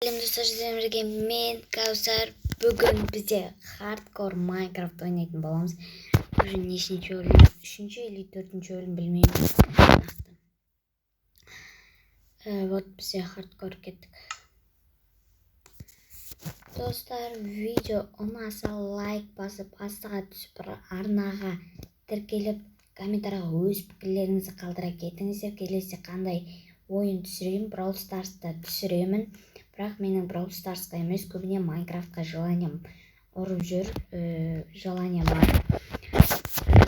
Достар, сіздерге мен Каусар. Бүгін бізде хардкор Майнкрафт ойнайтын боламыз. Уже нешінші бөлім, 3-ші или 4-ші бөлім білмеймін. Вот бізде хардкор кеттік. Достар, видео ұнаса лайк басып, астыға түсіп, арнаға тіркеліп, комментарға өз пікірлеріңізді қалдыра кетіңіздер. Келесі қандай ойын түсіремін, Brawl Stars'та түсіремін. Бірақ менің Brawl Stars'қа емес, көбіне Майнкрафтқа желаниям ұрып жүр, желаниям бар.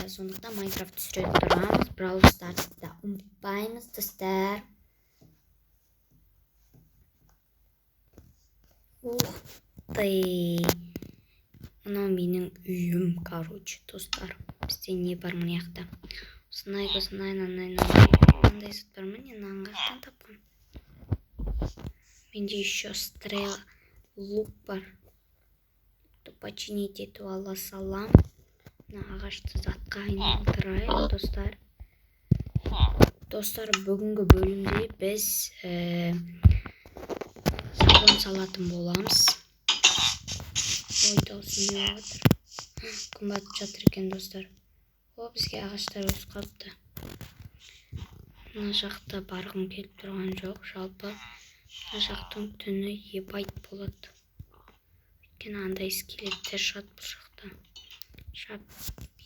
Сондықтан Майнкрафт түсіріп тұрамыз. Brawl Stars'та ұмытпаймыз, достар. Ух ты! Мынау менің үйім, короче, достар. Бізде не бар мына жақта? Осындай, мынандай зат бар ма? Нені аңғақтан тапқан? Менде еще стрела, лук бар. Починить етіп ала салам. Мына ағашты затқа айналдырайық, достар. Достар, бүгінгі бөлімде біз сабан салатын боламыз. Ой, даусын не жатыр? Күн батып жатыр екен, достар. О, бізге ағаштар өсіп қалыпты. Мына жақта барғым келіп тұрған жоқ, жалпы. Мына жақтың түні ебайт болады. Өйткені андай скелеттер шығады бұл жақта. Жап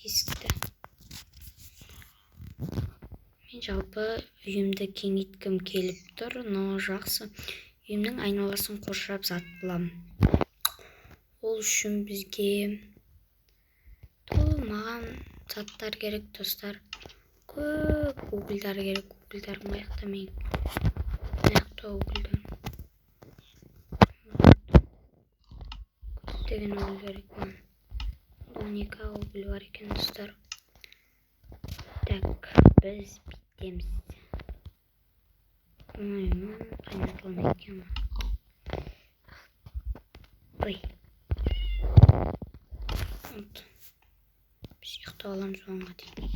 есікті. Мен жалпы үйімді кеңейткім келіп тұр, но жақсы. Үйімнің айналасын қоршап зат боламын. Ол үшін бізге маған заттар керек, достар. Көп угілдар керек. Угілдарым аяқта мен. Аяқта угілдар. Көптеген угіл керек мен. 12 угіл бар екен, достар. Так, біз биттеміз. Қайнатылын екен. Ой. Біз ұйықтап аламыз оңға дейін.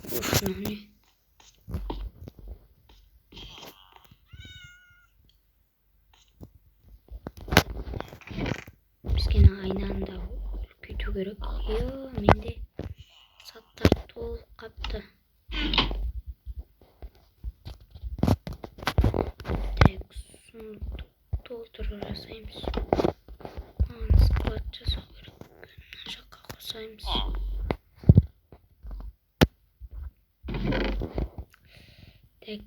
Уф, не? Бізге айнаны да үлкейту керек. Менде заттар толып қапты. Так, сундықты толтырып жасаймыз. Склад жасау керек. Мына жаққа қосаймыз. Так,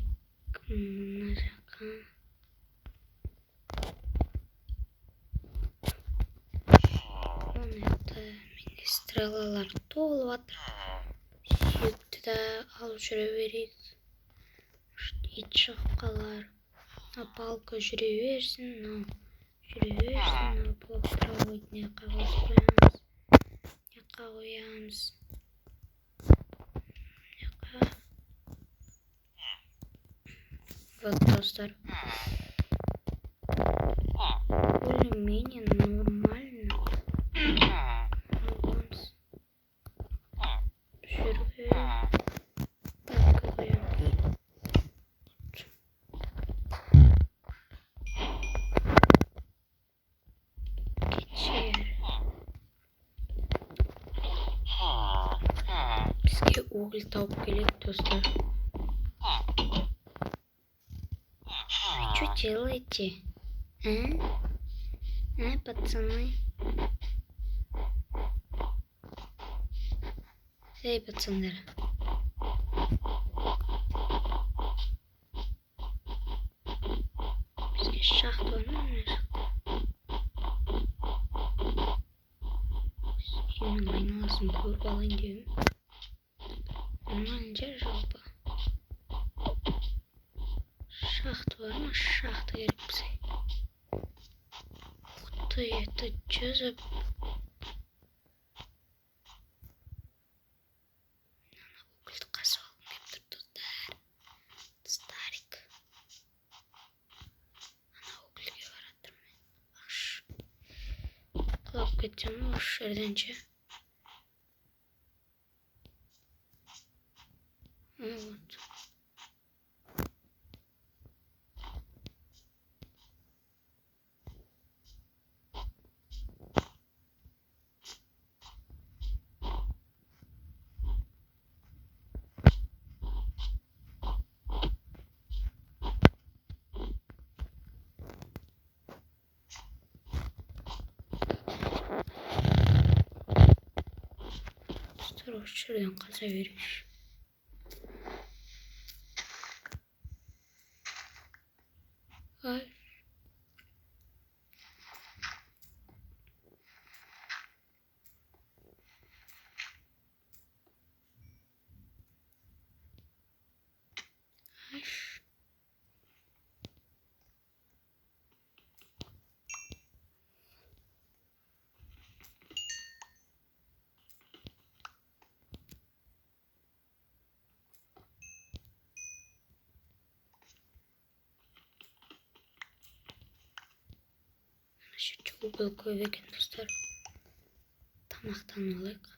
мына жаққа. Менде стрелалар толып жатыр. Сүйекті де алып жүре берейік. Ит шығып қалар. Палка жүре берсін. Блоктар ойды неққа қойып қоямыз. Вот, достар. Более-менее нормально. Жүрге палка қоямыз. Бізге угіл тауып келеді, достар. Что делаете? Пацаны? Эй, пацандар. Бізге шахт бар ма? Үйімнің айналасын көріп алайын деуім. Нормально жер жалпы. Шахта бар ма? Шахта керек бізге. Ух ты, это что за... Угілді қасып алғым келіп тұр, достар. Старик. Ана угілге баратырмын. Құлап кетсем осы жерден ше. Вот. Dostlar şuradan kasa verir. Ay. Şu çubuğu koyarken dostlar tamaqtan alayıq.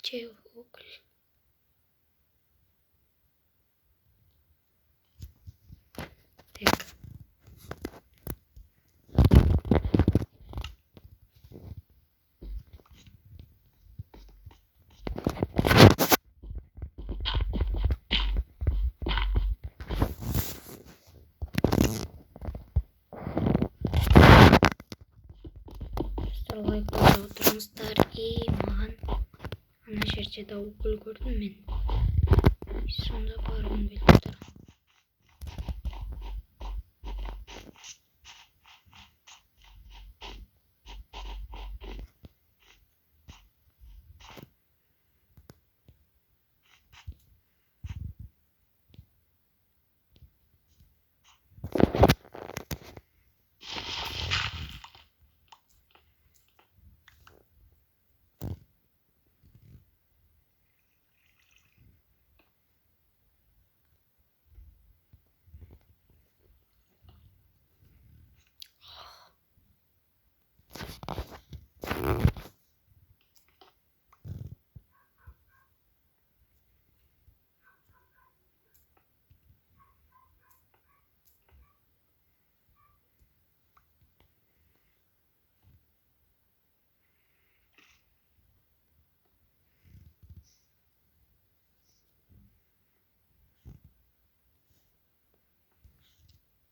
Чай уголь. Так. Dostlar like basıp oturmuşlar. Mağan. Ana жерде да уголь көрдім мен. Сонда барғым келіп тұр.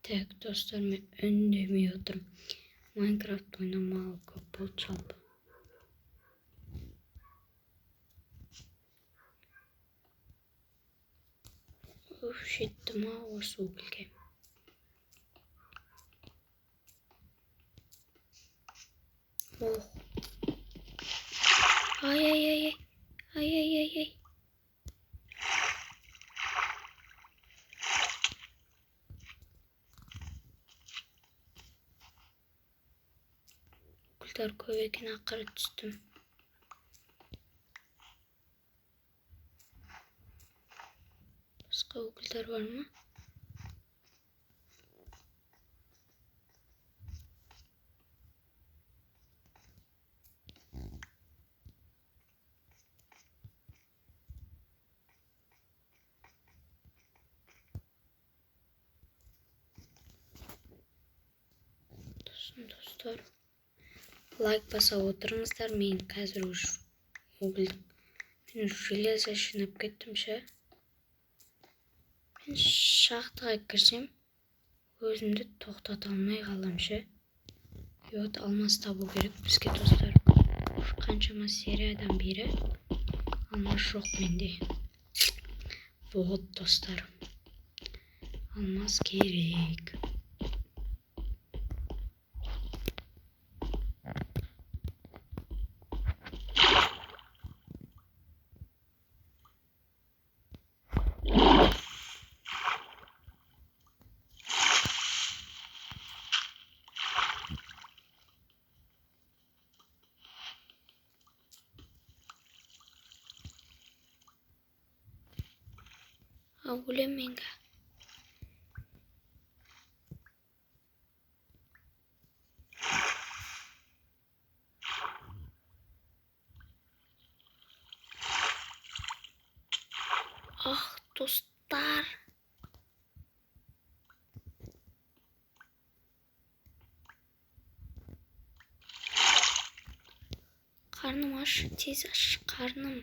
Так, достар, мен үндемей отырмын. Майнкрафт ойнамауы көп болды жалпы. Жеттім осы угілге. Ох. Ай. Ukullar көп екен, ақыры түстім. Басқа ukullar бар ма? Достар, лайк баса отырыңыздар. Мен қазір мен железо жинап кеттім ше. Мен шахтаға кірсем, өзімді тоқтата алмай қалам ше. Вот алмаз табу керек бізге достар. Қаншама сериядан бері алмаз жоқ менде. Вот достар. Алмаз керек. өлем менге. Достар. Қарным аш, тез аш, қарным.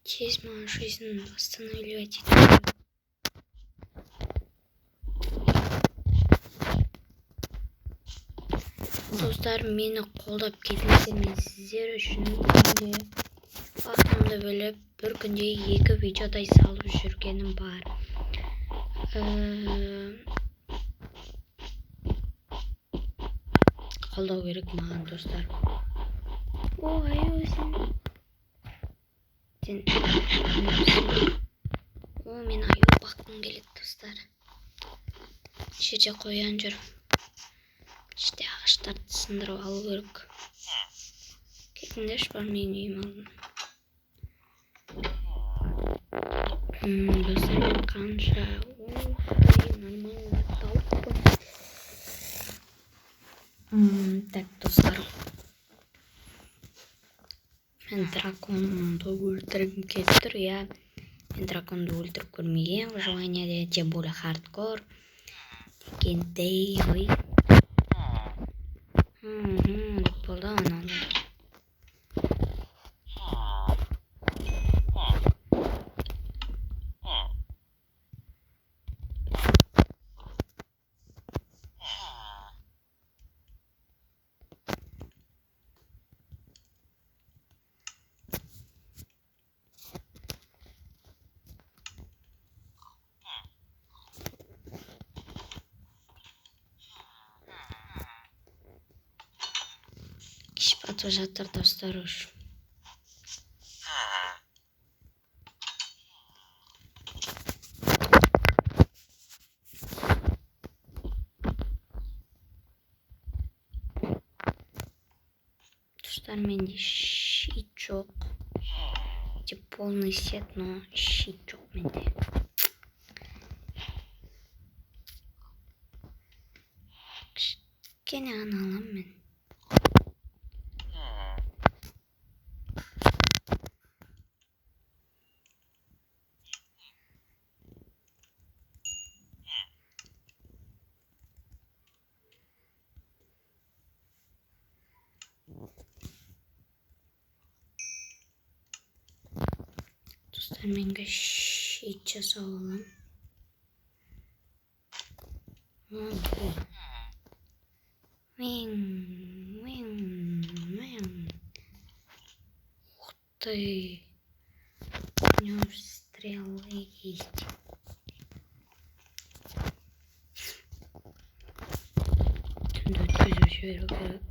Тез маған жизнь восстанавливать етеді. Достар, мені қолдап кетіңіздер, мен сіздер үшін күнде уақытымды бөліп, бір күнде 2 видеодай салып жүргенім бар. Қолдау керек маған, достар. Ой, өзің. Мен аю баққым келеді, достар. Жерде қоян жүр. Іште ағаштарды сындырып алу керек. Кетіңдерші, бар мен үйім алдым. Достар, мен қанша нормально тауыппын. Так, достар. Мен драконды өлтіргім келіп тұр, я. Мен драконды өлтіріп көрмеген, выживаниеде, тем более хардкор. Дегендей, ой. Деп болды, ананы. Батып жатыр, достар уж. Достар, менде щит жоқ. Тип полный сет, но щит жоқ менде. Кішкене ғана аламын мен. Достар, менге щит жасап аламын. Ух ты. У него стрелы есть. Түнді өткізіп жіберу керек.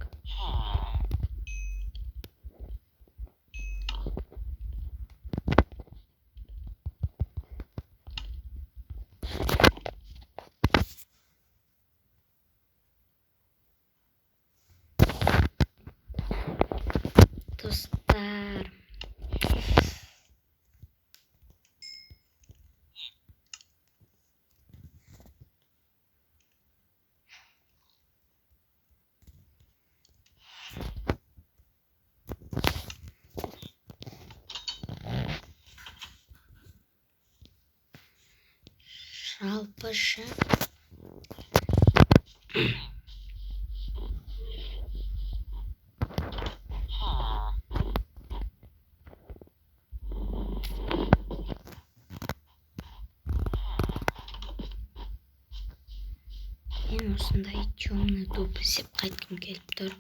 Достар. Жалпышы. Мен осындай темный дуб іздеп қайтқым келіп тұр.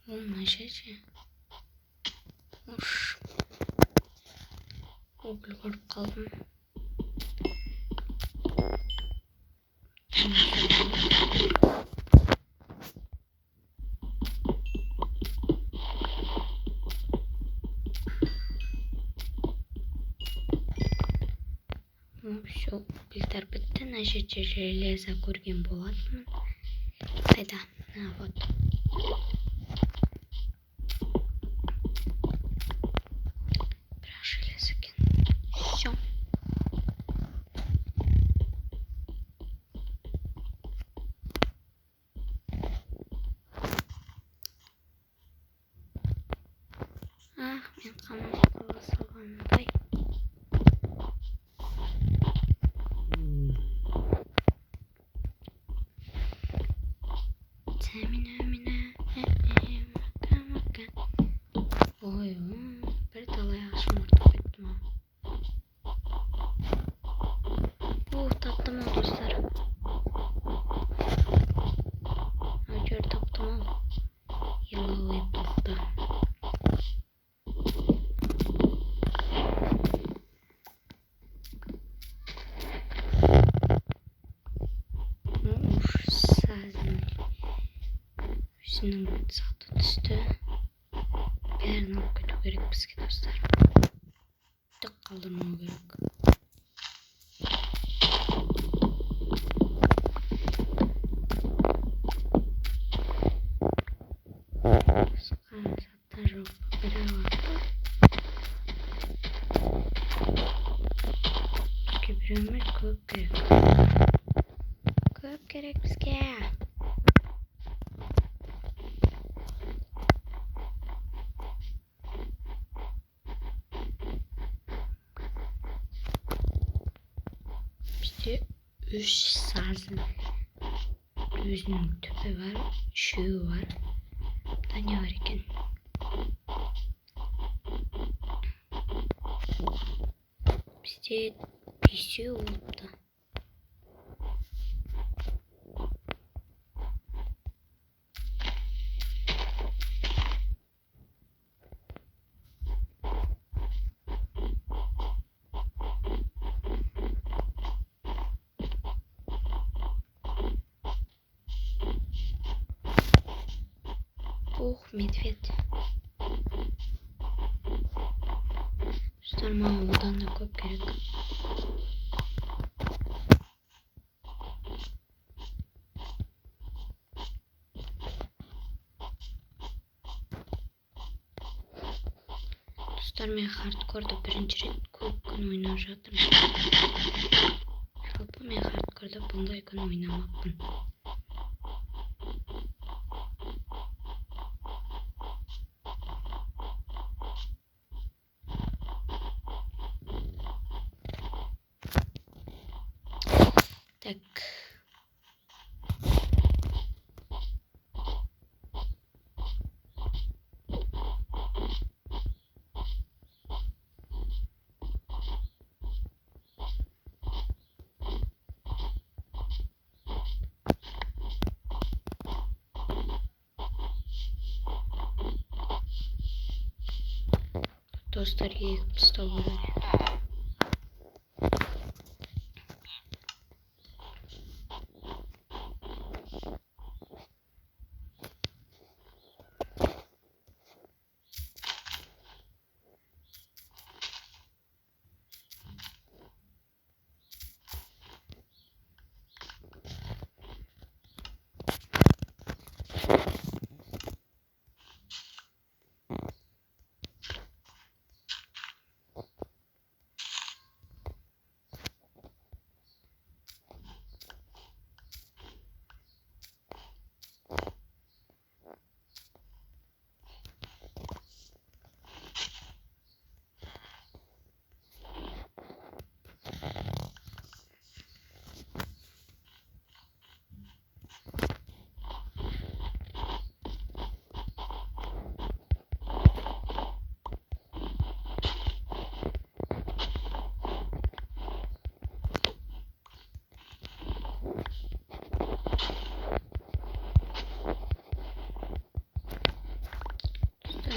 Мына жерде. Уж. Уголь көріп қалдым. Şu bilgisayar bitti. Нажать железо көрген болатынмын. Қайда? Вот. Бірақ железо екен. Всё. Мен қамаққа салғандай. Ой, бір талай ағаш ұмытып кеттім ау. Таптым ау достар. Әйтеуір таптым ау. Елауи болды. Өзінің саты түсті. Бәрін алып кету керек бізге достар. Түк қалдырмау керек. Басқа заттар жоқ. Бірақ бізге біреу емес, көп керек. Көп керек бізге. Үш сазын өзінің түбі бар, үшеуі бар. Бұда не бар екен? Бізде бесеу болыпты. Ух, медведь. Достар, маған одан да көп керек. Достар, мен хардкорды бірінші рет көп күн ойнап жатырмын. Жалпы мен хардкорды бұндай күн ойнамаппын. Так. Достар, егіп тастау керек.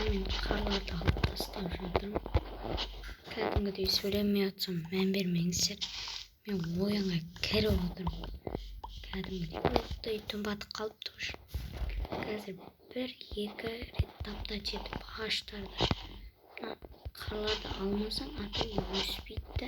Мен қарларды алып тастап жатырмын. Кәдімгідей сөйлемей жатсам мән бермеңіздер. Мен ойынға кіріп отырмын. Кәдімгідей ұйықтай түн батып қалыпты уже. Қазір бір-екі рет таптап жетіп ағаштарды. Қарларды алмасаң аты өспейді.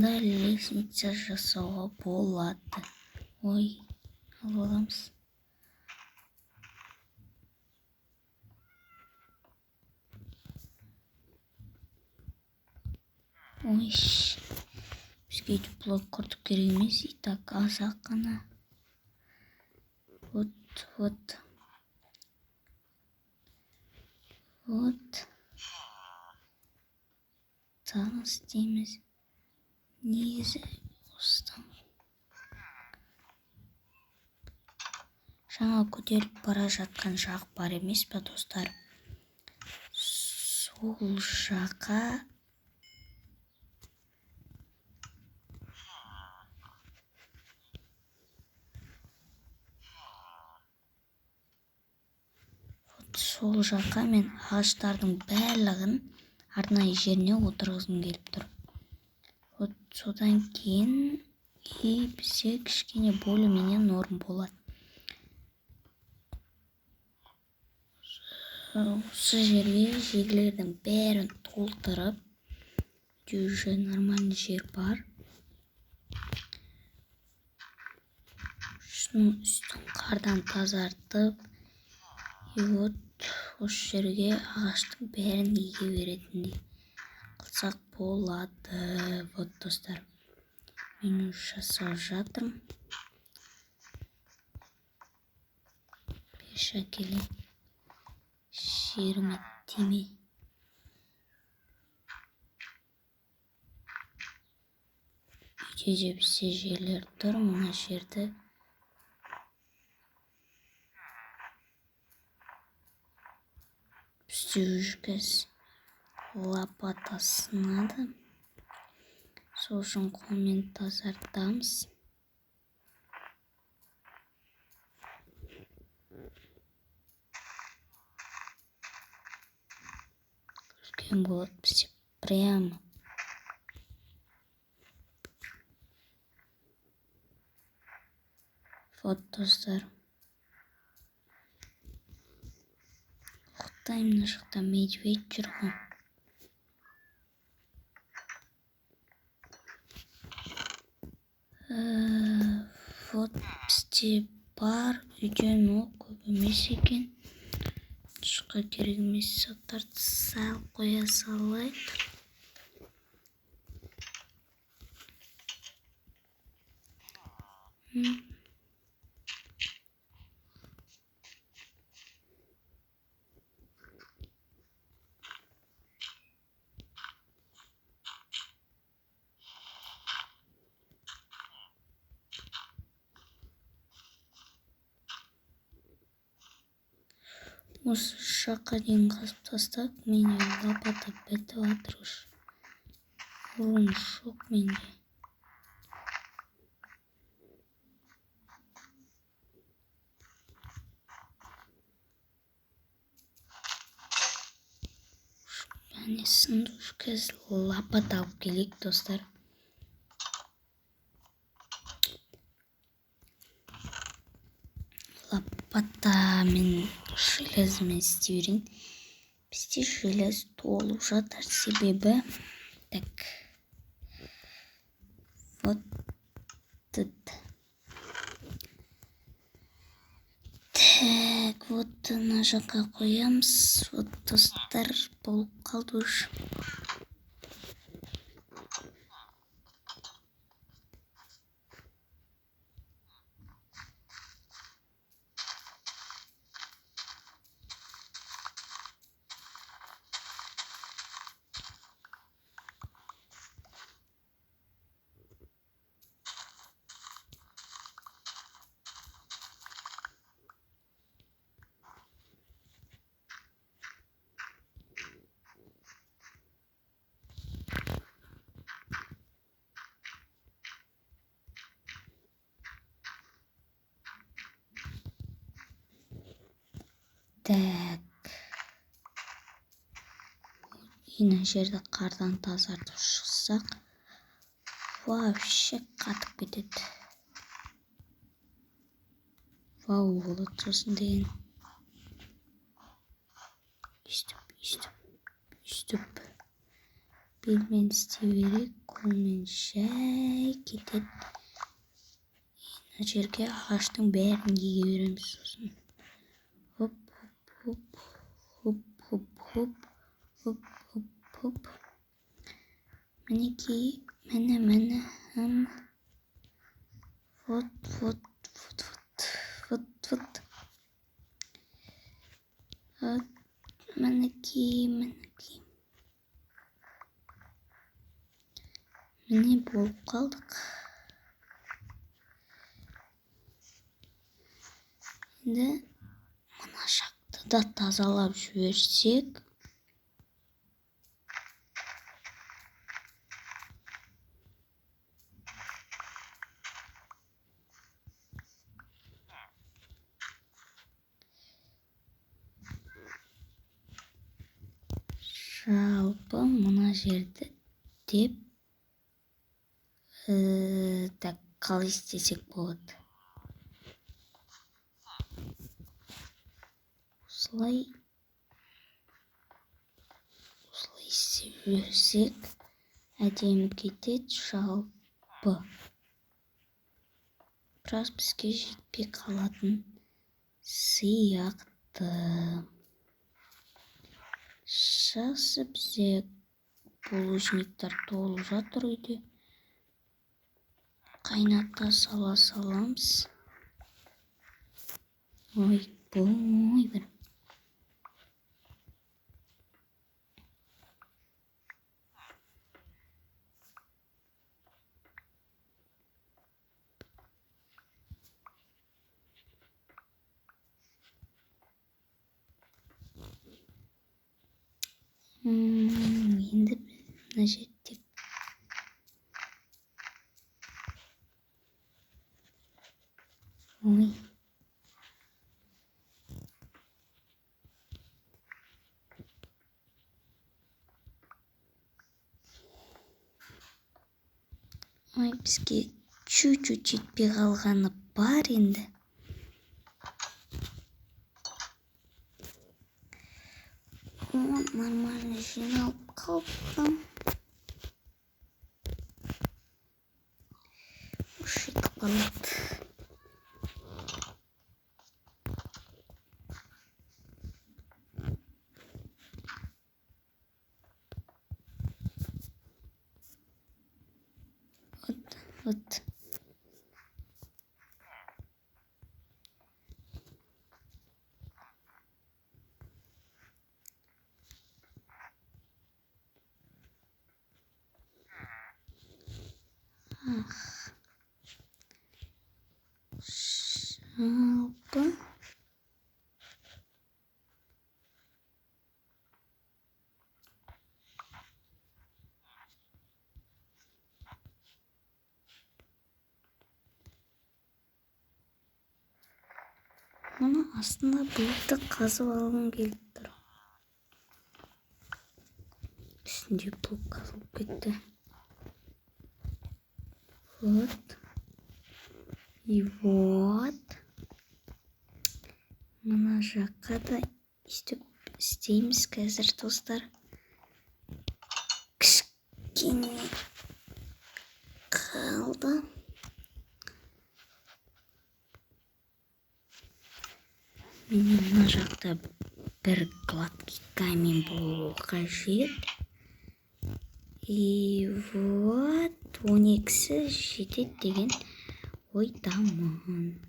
астында лестница жасауға болады. Ой, алып аламыз. Ой, бізге өйтіп блок құртып керек емес. Итак, аз-ақ қана. Вот. Тағы істейміз. Негізі осыдан. Жаңа көтеріп бара жатқан жақ бар емес па, достар? Сол жаққа мен ағаштардың барлығын арнайы жеріне отырғызым келіп тұр. Вот содан кейін бізде кішкене более-менее норм болады. Осы жерге жерлердің бәрін толтырып, уже нормальный жер бар. Үстін қардан тазартып, и вот осы жерге ағаштың бәрін еге беретіндей қылсақ болады. Вот, достар, мен жасап жатырмын. Беша келе жеріме тиме. Үйде де бізде жерлер тұр. Мына жерді бізде жүргіз лопата сынады. Сол үшін қолмен тазартамыз. Үлкен болады бізде прямо. Вот, достар. Құттай мына жақта медведь жүр ғой. Вот бізде бар. Үйден ол көп емес екен. Шыққа керек емес заттарды сәл қоя салайық. Осы жаққа дейін қазып тастап, менде лопата бітіп жатыр. Орын жоқ менде. Бәне сынды қазір лопата алып келейік, достар. Лопата мен железімен істей берейін. Бізде желез толып жатыр, себебі так. Вот тут. Так, вот мына жаққа қоямыз. Вот, достар, болып қалды уже. Так. Мына жерді қардан тазартып шықсақ, вообще қатып кетеді. Вау, болады сосын деген. Үстіп. белмен істей берейік, қолмен жай кетеді. Мына жерге ағаштың бәрін еге береміз сосын. Хоп, хоп, хоп, хоп, хоп, хоп, хоп, хоп. Мінекей, міне. Вот. Мінекей. Міне болып қалдық. Енді мына жақты да тазалап жіберсек. Жалпы мына жерді деп так қалай істесек болады. Осылай істеп жіберсек әдемі кетеді жалпы. Бірақ бізге жетпей қалатын сияқты. Жақсы, бізде булыжниктар толып жатыр үйде. Қайната сала саламыз. Ой, бір. Енді мына жерде бізге чуть-чуть жетпей қалғаны бар енді. Нормально жиналып қалдым. Жетіп қалады. Вот. Жалпы мұны астына бұлтты қазып алғым келіп тұр. Үстінде бұлт қазылып кетті. Вот. И вот. Мына жаққа да істейміз қазір, достар. Кішкене қалды. Мына жақта бір гладкий камень болу қажет. И вот 12-сі жетеді деген ойдамын.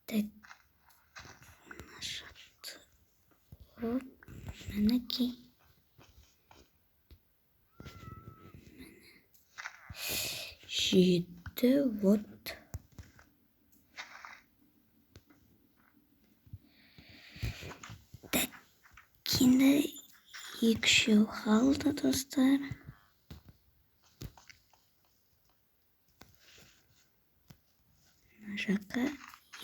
Так, мына жақты. Оп, мінекей. Жетті, вот. Так, енді екі-үшеу қалды, достар. Мына жаққа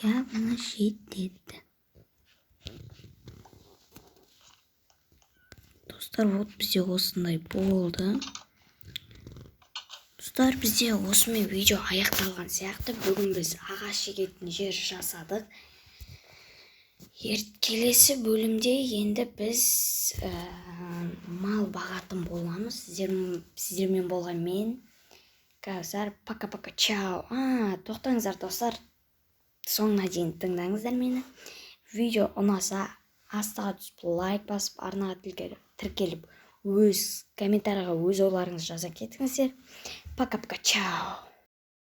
явно жетеді. Достар, вот бізде осындай болды. Достар, бізде осымен видео аяқталған сияқты. Бүгін біз ағаш егетін жер жасадық. Келесі бөлімде енді біз мал бағатын боламыз. Сіздермен болған мен, Кәусар. Пока-пока, чао. Тоқтаңыздар достар. Соңына дейін тыңдаңыздар мені. Видео ұнаса, астыға түсіп лайк басып, арнаға тіркеліп, өз комментарийға өз ойларыңызды жаза кетіңіздер. Пока-пока, чао.